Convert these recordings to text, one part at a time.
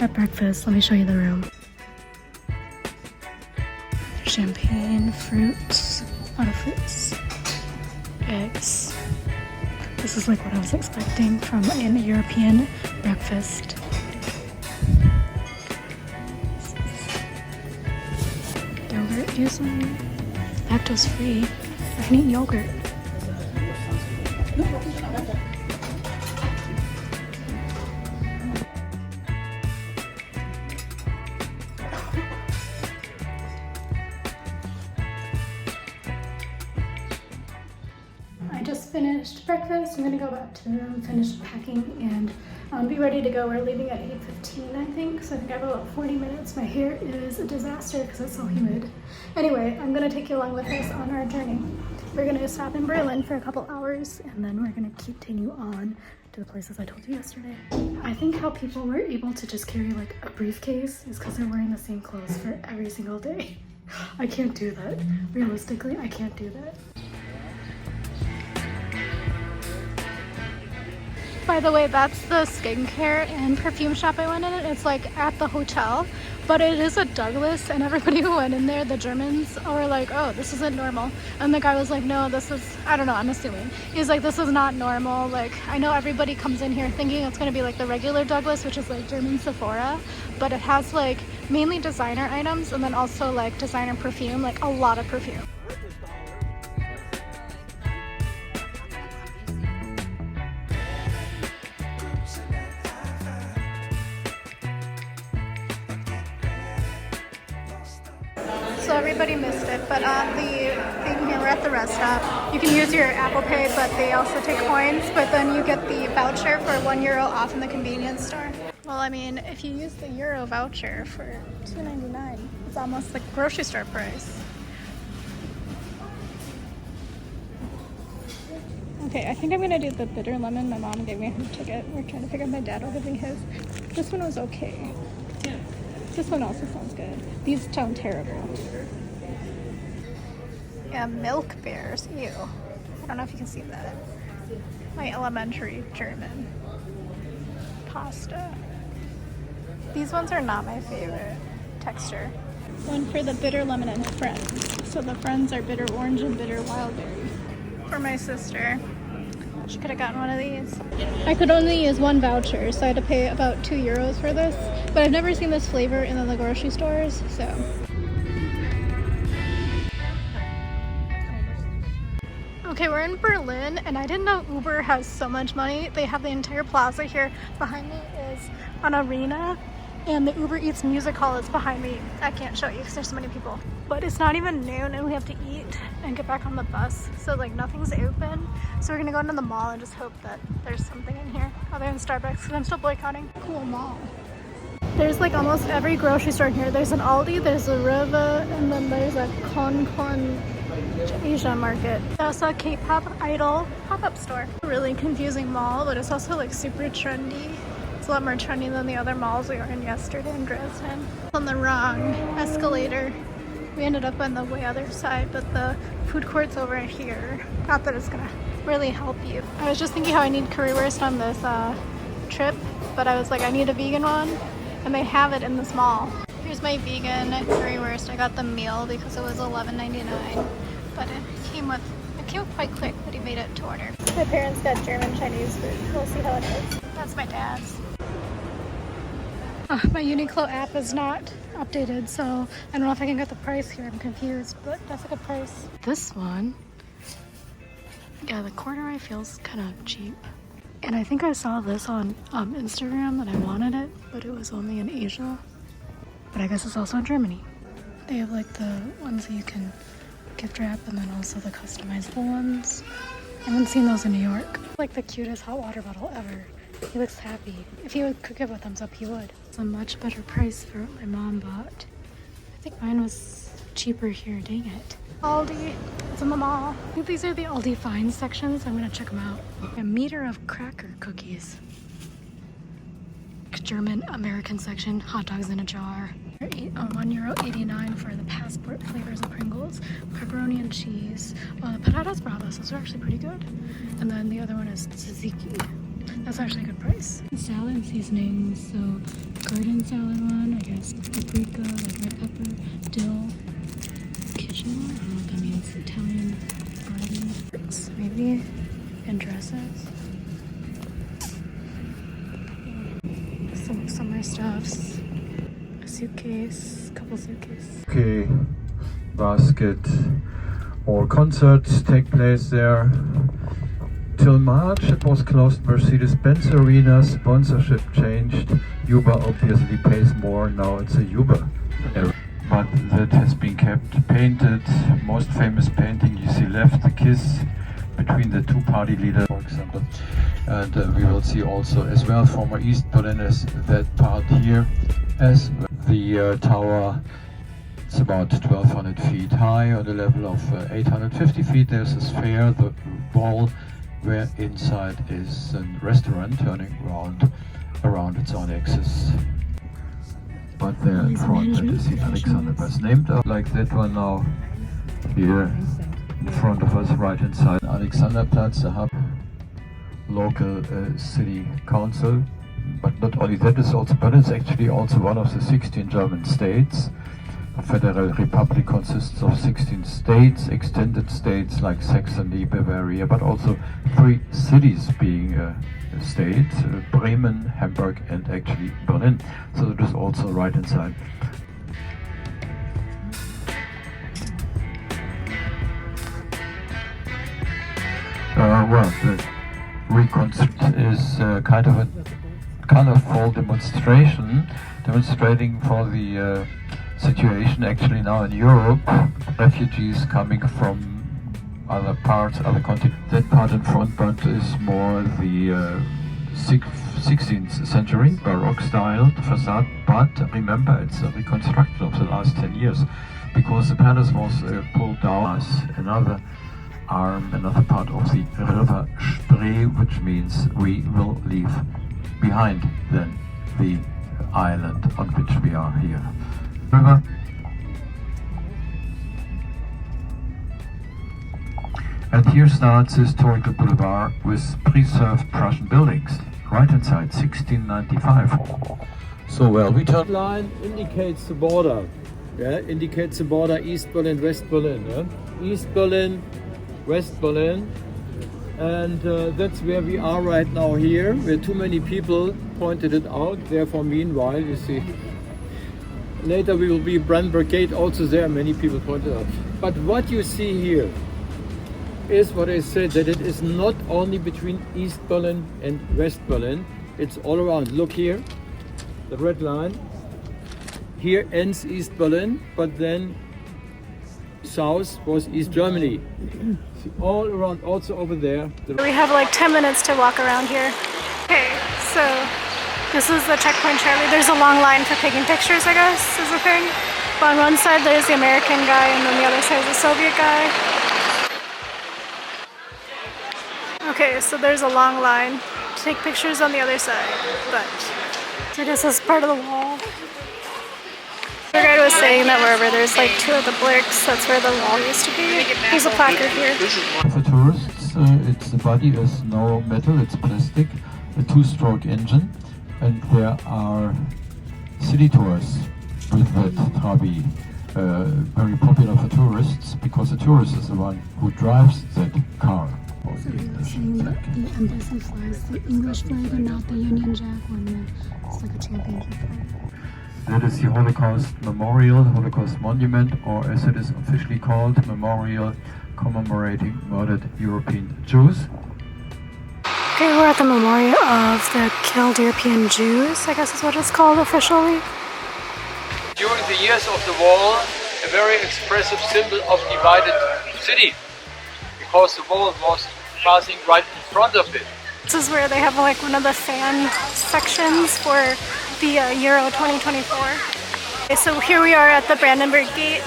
at breakfast. Let me show you the room. Champagne, fruits, a lot of fruits, eggs. This is like what I was expecting from an European breakfast. Yogurt usually. Lactose free. I can eat yogurt. I just finished breakfast. I'm gonna go back to the room, finish packing, and be ready to go. We're leaving at 8:15, I think. So I think I have about 40 minutes. My hair is a disaster because it's so humid. Anyway, I'm gonna take you along with us on our journey. We're gonna stop in Berlin for a couple hours, and then we're gonna continue on to the places I told you yesterday. I think how people were able to just carry like a briefcase is because they're wearing the same clothes for every single day. I can't do that. Realistically, I can't do that. By the way, that's the skincare and perfume shop I went in. It's like at the hotel, but it is a Douglas, and everybody who went in there, the Germans, were like, oh, this isn't normal. And the guy was like, no, this is, I don't know, I'm assuming. He's like, this is not normal. Like, I know everybody comes in here thinking it's gonna be like the regular Douglas, which is like German Sephora, but it has like mainly designer items and then also like designer perfume, like a lot of perfume. So everybody missed it, but on the thing here, we're at the rest stop. You can use your Apple Pay, but they also take coins, but then you get the voucher for €1 off in the convenience store. Well, I mean, if you use the Euro voucher for $2.99, it's almost like grocery store price. Okay, I think I'm gonna do the bitter lemon. My mom gave me her ticket. We're trying to figure out my dad ordering his. This one was okay. This one also sounds good. These sound terrible. Yeah, milk bears. Ew. I don't know if you can see that. My elementary German. Pasta. These ones are not my favorite texture. One for the bitter lemon and friends. So the friends are bitter orange and bitter wild berry. For my sister. She could have gotten one of these. I could only use one voucher, so I had to pay about €2 for this. But I've never seen this flavor in the grocery stores, so. Okay, we're in Berlin, and I didn't know Uber has so much money. They have the entire plaza here. Behind me is an arena, and the Uber Eats music hall is behind me. I can't show you because there's so many people. But it's not even noon, and we have to eat and get back on the bus. So like nothing's open. So we're gonna go into the mall and just hope that there's something in here other than Starbucks, because I'm still boycotting. Cool mall. There's like almost every grocery store in here. There's an Aldi, there's a Riva, and then there's a Con Asia market. I also saw a K-pop idol pop-up store. Really confusing mall, but it's also like super trendy. It's a lot more trendy than the other malls we were in yesterday in Dresden. On the wrong escalator. We ended up on the way other side, but the food court's over here. Not that it's gonna really help you. I was just thinking how I need currywurst on this trip, but I was like, I need a vegan one, and they have it in this mall. Here's my vegan currywurst. I got the meal because it was $11.99, but it came quite quick, but he made it to order. My parents got German Chinese food. We'll see how it is. That's my dad's. My Uniqlo app is not updated, so I don't know if I can get the price here. I'm confused, but that's a good price. This one, yeah, the corduroy feels kind of cheap. And I think I saw this on Instagram that I wanted it, but it was only in Asia. But I guess it's also in Germany. They have like the ones that you can gift wrap, and then also the customizable ones. I haven't seen those in New York. Like the cutest hot water bottle ever. He looks happy. If he could give a thumbs up, he would. It's a much better price for what my mom bought. I think mine was cheaper here, dang it. Aldi, it's in the mall. I think these are the Aldi Fine sections. I'm gonna check them out. A meter of cracker cookies. German American section, hot dogs in a jar. €1.89 for the passport flavors of Pringles, pepperoni and cheese. Patatas bravas, those are actually pretty good. And then the other one is tzatziki. That's actually a good price. Salad seasonings, so garden salad one, I guess paprika, like red pepper, dill, kitchen, I don't know what that means, Italian garden, maybe, and dresses. Some summer stuffs, a suitcase, couple suitcases. Okay, basket. All concerts take place there. Till March it was closed. Mercedes-Benz Arena, sponsorship changed. Uber obviously pays more, now it's a Uber. But that has been kept. Painted, most famous painting you see left, the kiss between the two party leaders, for example. And we will see also as well former East Berlin as that part here, as the tower. It's about 1,200 feet high on the level of 850 feet. There's a sphere, the wall, where inside is a restaurant turning around its own axis. But there in front, that is the Alexanderplatz, named like that one now, here in front of us, right inside Alexanderplatz, the hub, local city council. But not only that, is also Berlin is actually also one of the 16 German states. The Federal Republic consists of 16 states, extended states like Saxony, Bavaria, but also 3 cities being a state, Bremen, Hamburg and actually Berlin. So it is also right inside. Well, the reconstruction is kind of a colorful demonstration, demonstrating for the situation actually now in Europe, refugees coming from other parts, other continents. That part in front, but is more the 16th century Baroque style facade. But remember, it's a reconstruction of the last 10 years, because the palace was pulled down as another arm, another part of the river Spree, which means we will leave behind then the island on which we are here. River. And here starts the historical boulevard with preserved Prussian buildings, right inside 1695. So well, we turn. Line indicates the border. Yeah, indicates the border, East Berlin, West Berlin. Yeah? East Berlin, West Berlin. And that's where we are right now here, where too many people pointed it out. Therefore, meanwhile, you see, later we will be Brandenburg Gate, also there many people pointed out. But what you see here is what I said, that it is not only between East Berlin and West Berlin, it's all around. Look here, the red line. Here ends East Berlin, but then south was East Germany. See, all around, also over there. We have like 10 minutes to walk around here. Okay, so this is the checkpoint Charlie. There's a long line for taking pictures, I guess, is the thing. But on one side there's the American guy, and then the other side is the Soviet guy. Okay, so there's a long line to take pictures on the other side, but so I guess this is part of the wall. The guy was saying that wherever there's like 2 of the bricks, that's where the wall used to be. There's a placard here. For tourists, it's the body is no metal, it's plastic, a 2-stroke engine, and there are city tours with that Trabi. Very popular for tourists, because the tourist is the one who drives that car. So they were saying that the embassy flies the English flag and not the Union Jack one. It's like a championship flag. That is the Holocaust Memorial, Holocaust Monument, or as it is officially called, Memorial commemorating murdered European Jews. Okay, we're at the memorial of the killed European Jews, I guess is what it's called officially. During the years of the war, a very expressive symbol of divided city, because the wall was passing right in front of it. This is where they have like one of the fan sections for the Euro 2024. Okay, so here we are at the Brandenburg Gate.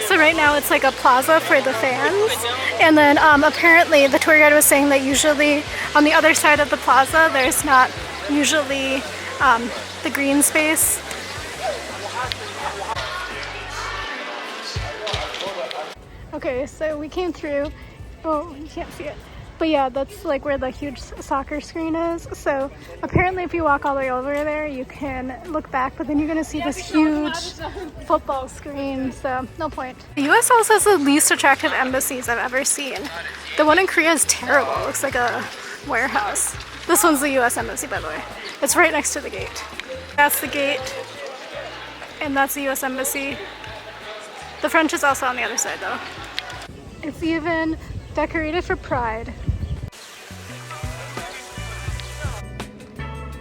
So right now it's like a plaza for the fans. And then apparently the tour guide was saying that usually on the other side of the plaza there's not usually the green space. Okay, so we came through. Oh, you can't see it. But yeah, that's like where the huge soccer screen is. So apparently if you walk all the way over there, you can look back, but then you're gonna see this huge football screen, so no point. The US also has the least attractive embassies I've ever seen. The one in Korea is terrible. It looks like a warehouse. This one's the US embassy, by the way. It's right next to the gate. That's the gate, and that's the US embassy. The French is also on the other side though. It's even decorated for Pride.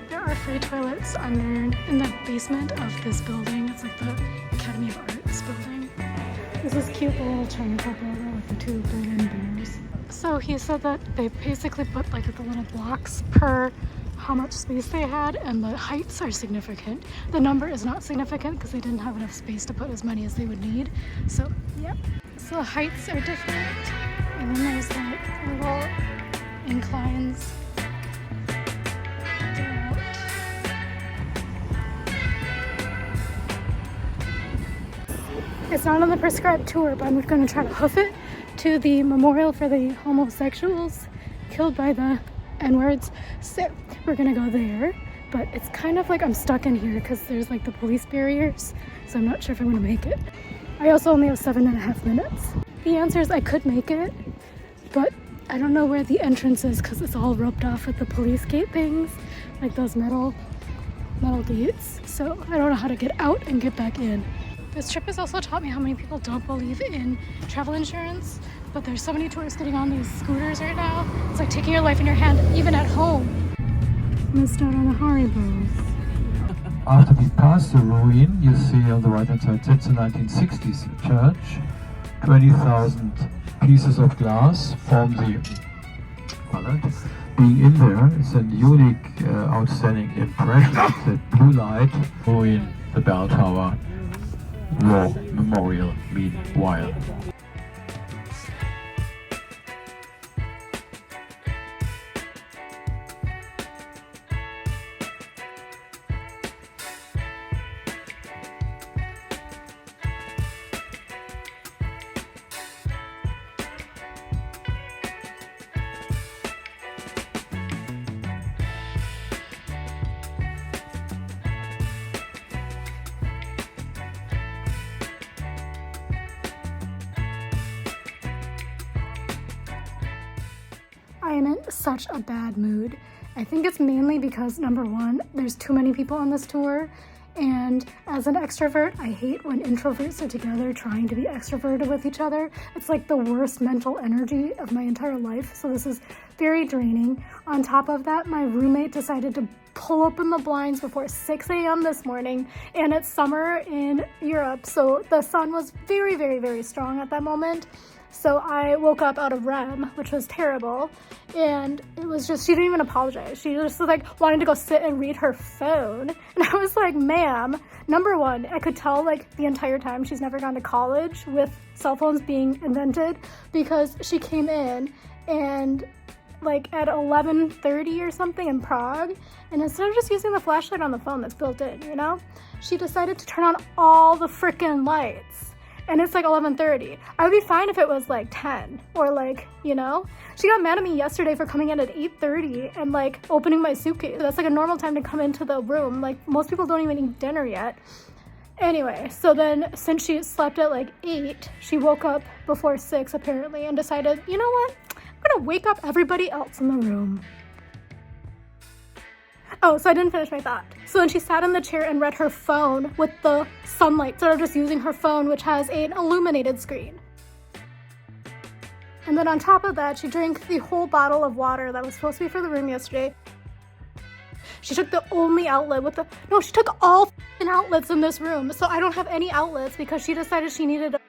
There are free toilets under in the basement of this building. It's like the Academy of Arts building. This is cute little China Club logo with the two Berlin bears. So he said that they basically put like the little blocks per how much space they had, and the heights are significant. The number is not significant because they didn't have enough space to put as many as they would need. So yeah, so the heights are different, and then there's like little inclines throughout. It's not on the prescribed tour, but I'm going to try to hoof it to the memorial for the homosexuals killed by the N-words. So we're gonna go there, but it's kind of like I'm stuck in here because there's like the police barriers, so I'm not sure if I'm gonna make it. I also only have 7.5 minutes. The answer is I could make it, but I don't know where the entrance is because it's all roped off with the police gate things, like those metal gates. So I don't know how to get out and get back in. This trip has also taught me how many people don't believe in travel insurance, but there's so many tourists getting on these scooters right now. It's like taking your life in your hand, even at home. Missed out on the Haribos. After we pass the ruin, you see on the right hand side, that's a 1960s church. 20,000 pieces of glass form the palette. Being in there, it's a unique, outstanding impression. The blue light ruin the bell tower. War Memorial meanwhile. I am in such a bad mood. I think it's mainly because, number one, there's too many people on this tour, and as an extrovert, I hate when introverts are together trying to be extroverted with each other. It's like the worst mental energy of my entire life, so this is very draining. On top of that, my roommate decided to pull open the blinds before 6 a.m. this morning, and it's summer in Europe, so the sun was very, very, very strong at that moment. So I woke up out of REM, which was terrible, and it was just, she didn't even apologize. She just was like wanting to go sit and read her phone. And I was like, ma'am, number one, I could tell like the entire time she's never gone to college with cell phones being invented, because she came in and like at 11:30 or something in Prague, and instead of just using the flashlight on the phone that's built in, you know, she decided to turn on all the freaking lights. And it's like 11:30. I would be fine if it was like 10 or like, you know. She got mad at me yesterday for coming in at 8:30 and like opening my suitcase. That's like a normal time to come into the room. Like most people don't even eat dinner yet. Anyway, so then since she slept at like 8, she woke up before 6 apparently and decided, you know what? I'm gonna wake up everybody else in the room. Oh, so I didn't finish my thought. So then she sat in the chair and read her phone with the sunlight, instead of just using her phone, which has an illuminated screen. And then on top of that, she drank the whole bottle of water that was supposed to be for the room yesterday. She took the only outlet with the, no, she took all f***ing outlets in this room. So I don't have any outlets because she decided she needed a.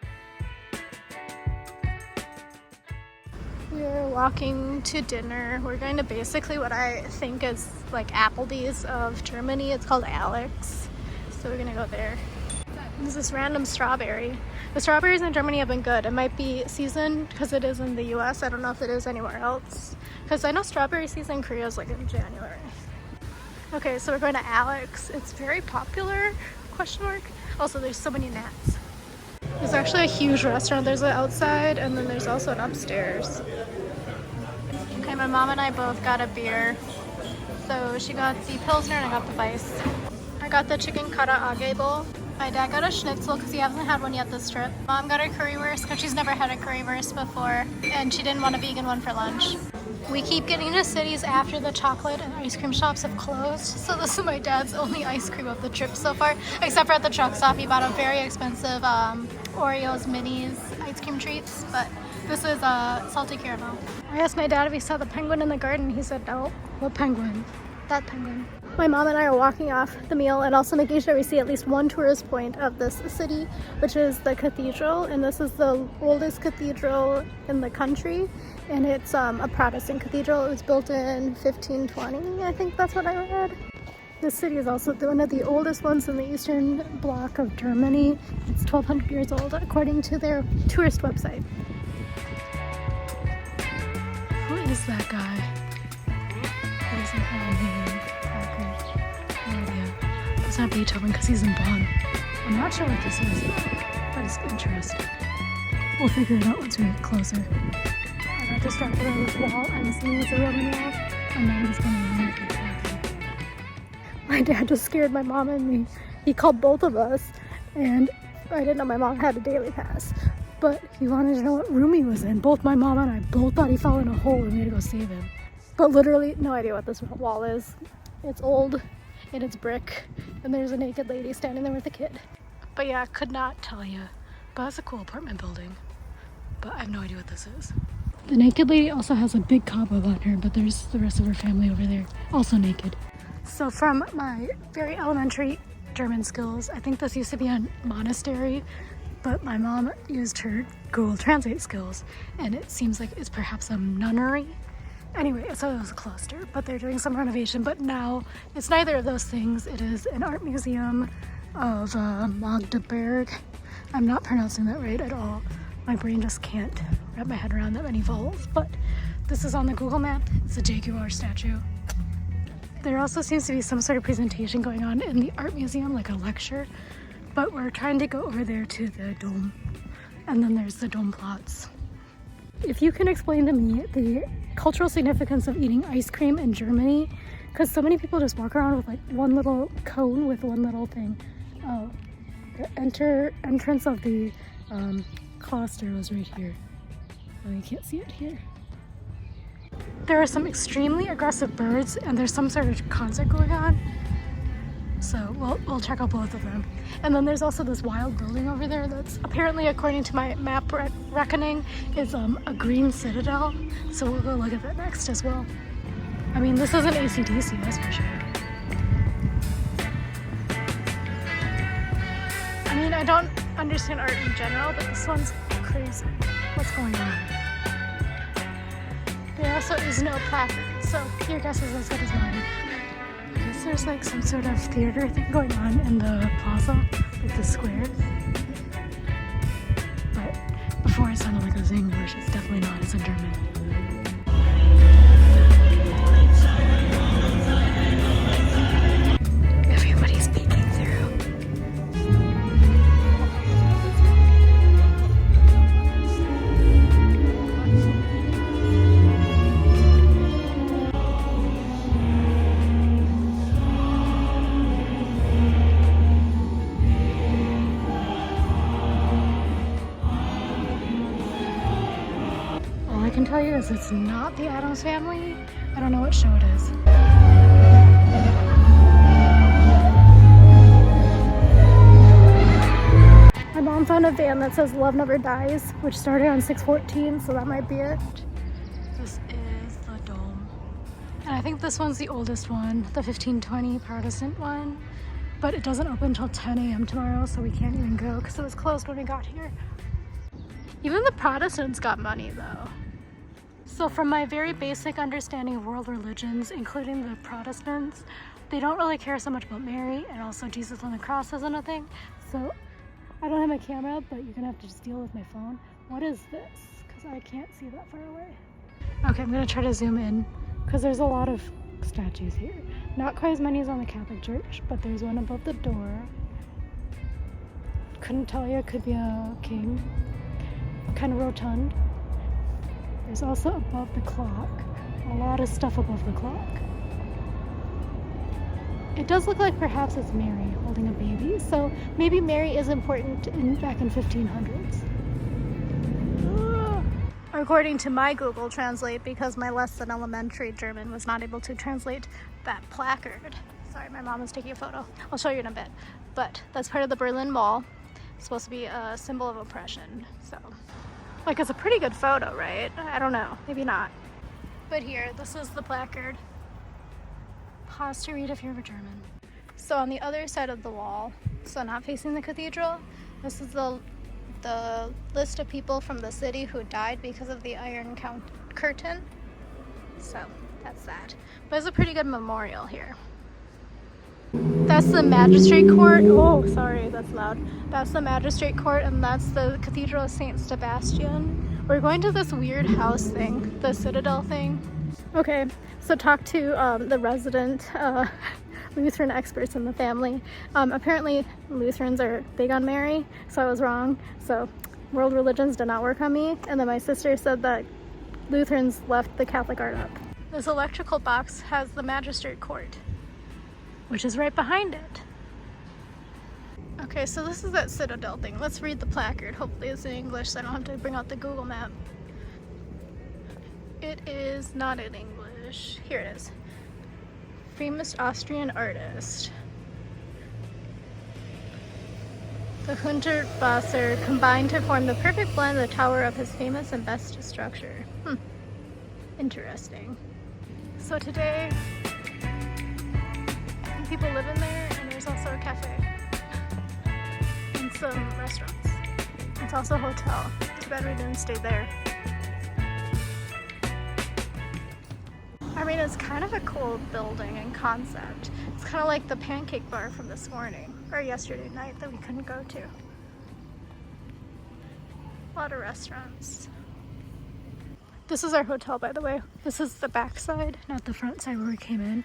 We're walking to dinner. We're going to basically what I think is like Applebee's of Germany. It's called Alex. So we're gonna go there. There's this random strawberry. The strawberries in Germany have been good. It might be seasoned because it is in the US. I don't know if it is anywhere else. Because I know strawberry season in Korea is like in January. Okay, so we're going to Alex. It's very popular, question mark. Also, there's so many gnats. There's actually a huge restaurant. There's an outside and then there's also an upstairs. Okay. my mom and I both got a beer. So she got the Pilsner and I got the Weiss. I got the chicken karaage bowl. My dad got a schnitzel because he hasn't had one yet this trip. Mom got a currywurst because she's never had a currywurst before and she didn't want a vegan one for lunch. We keep getting to cities after the chocolate and ice cream shops have closed. So this is my dad's only ice cream of the trip so far. Except for at the truck stop, he bought a very expensive Oreos Minis ice cream treats. But this is salty caramel. I asked my dad if he saw the penguin in the garden. He said no. What penguin? That penguin. My mom and I are walking off the meal and also making sure we see at least one tourist point of this city, which is the cathedral. And this is the oldest cathedral in the country. And it's a Protestant cathedral. It was built in 1520, I think that's what I read. This city is also one of the oldest ones in the eastern bloc of Germany. It's 1,200 years old according to their tourist website. Who is that guy? He doesn't have a name. No idea. It's not Beethoven because he's in Bonn. I'm not sure what this is, but it's interesting. We'll figure it out once we get closer. I got distracted by this wall. I'm assuming it's a Roman wall. My mom is going to make it happen. My dad just scared my mom and me. He called both of us, and I didn't know my mom had a daily pass. But he wanted to know what room he was in. Both my mom and I both thought he fell in a hole and we had to go save him. But literally, no idea what this wall is. It's old, and it's brick, and there's a naked lady standing there with a kid. But yeah, could not tell you. But it's a cool apartment building. But I have no idea what this is. The naked lady also has a big cobweb on her, but there's the rest of her family over there, also naked. So from my very elementary German skills, I think this used to be a monastery, but my mom used her Google Translate skills, and it seems like it's perhaps a nunnery. Anyway, so it was a cluster, but they're doing some renovation, but now it's neither of those things. It is an art museum of Magdeburg. I'm not pronouncing that right at all. My brain just can't wrap my head around that many vowels, but this is on the Google map. It's a Jaguar statue. There also seems to be some sort of presentation going on in the art museum, like a lecture, but we're trying to go over there to the dome, and then there's the Domplatz. If you can explain to me the cultural significance of eating ice cream in Germany, because so many people just walk around with like one little cone with one little thing. Oh, the entrance of the cluster was right here. Oh, you can't see it here. There are some extremely aggressive birds, and there's some sort of concert going on. So we'll check out both of them. And then there's also this wild building over there that's apparently, according to my map reckoning, is a green citadel. So we'll go look at that next as well. I mean, this isn't AC/DC, that's for sure. I mean, I don't understand art in general, but this one's crazy. What's going on? There also is no placard, so your guess is as good as mine. I guess there's like some sort of theater thing going on in the plaza, like the square. But before it sounded like it was English, it's definitely not, it's in German. Everybody's peeking through. All I can tell you is it's not the Addams Family. I don't know what show it is. My mom found a van that says Love Never Dies, which started on 6/14, so that might be it. This is the dome. And I think this one's the oldest one, the 1520 Protestant one. But it doesn't open until 10 a.m. tomorrow, so we can't even go because it was closed when we got here. Even the Protestants got money though. So from my very basic understanding of world religions, including the Protestants, they don't really care so much about Mary, and also Jesus on the cross isn't a thing. So I don't have my camera, but you're gonna have to just deal with my phone. What is this? Because I can't see that far away. Okay, I'm gonna try to zoom in because there's a lot of statues here. Not quite as many as on the Catholic Church, but there's one above the door. Couldn't tell you, it could be a king. Kind of rotund. There's also above the clock A lot of stuff above the clock. It does look like perhaps it's Mary holding a baby, so maybe Mary is important back in 1500s. According to my Google Translate, because my less than elementary German was not able to translate that placard. Sorry, my mom was taking a photo. I'll show you in a bit. But that's part of the Berlin Wall. It's supposed to be a symbol of oppression. So, like, it's a pretty good photo, right? I don't know, maybe not. But here, this is the placard. Pause to read if you're German. So on the other side of the wall, so not facing the cathedral, this is the list of people from the city who died because of the Iron Curtain. So that's that. But it's a pretty good memorial here. That's the magistrate court. Oh, sorry, that's loud. That's the magistrate court, and that's the Cathedral of St. Sebastian. We're going to this weird house thing, the Citadel thing. Okay, so talk to the resident Lutheran experts in the family. Apparently Lutherans are big on Mary, so I was wrong. So world religions did not work on me. And then my sister said that Lutherans left the Catholic art up. This electrical box has the magistrate court, which is right behind it. Okay, so this is that Citadel thing. Let's read the placard. Hopefully it's in English so I don't have to bring out the Google map. It is not in English. Here it is. Famous Austrian artist. The Hundertwasser combined to form the perfect blend of the tower of his famous and best structure. Interesting. So today, people live in there, and there's also a cafe and some restaurants. It's also a hotel. Too bad we didn't stay there. I mean, it's kind of a cool building and concept. It's kind of like the pancake bar from this morning, or yesterday night, that we couldn't go to. A lot of restaurants. This is our hotel, by the way. This is the back side, not the front side where we came in.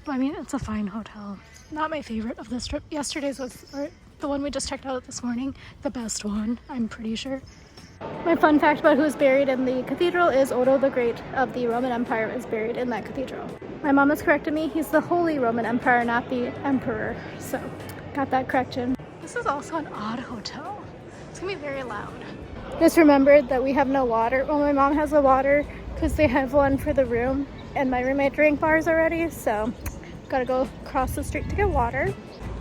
But I mean, it's a fine hotel. Not my favorite of this trip. Yesterday's was, or the one we just checked out this morning, the best one, I'm pretty sure. My fun fact about who's buried in the cathedral is Otto the Great of the Roman Empire is buried in that cathedral. My mom has corrected me. He's the Holy Roman Empire, not the Emperor. So, got that correction. This is also an odd hotel. It's gonna be very loud. Just remembered that we have no water. Well, my mom has a water because they have one for the room, and my roommate drank bars already, so gotta go across the street to get water.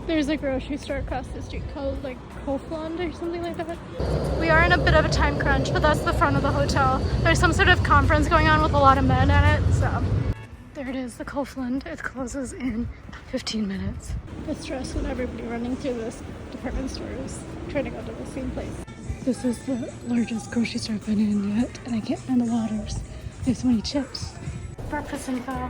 There's a grocery store across the street called like Kaufland or something like that. We are in a bit of a time crunch, but that's the front of the hotel. There's some sort of conference going on with a lot of men at it, so. There it is, the Kaufland. It closes in 15 minutes. It's stressed with everybody running through this department stores, trying to go to the same place. This is the largest grocery store I've been in yet, and I can't find the waters. They have so many chips. Breakfast info.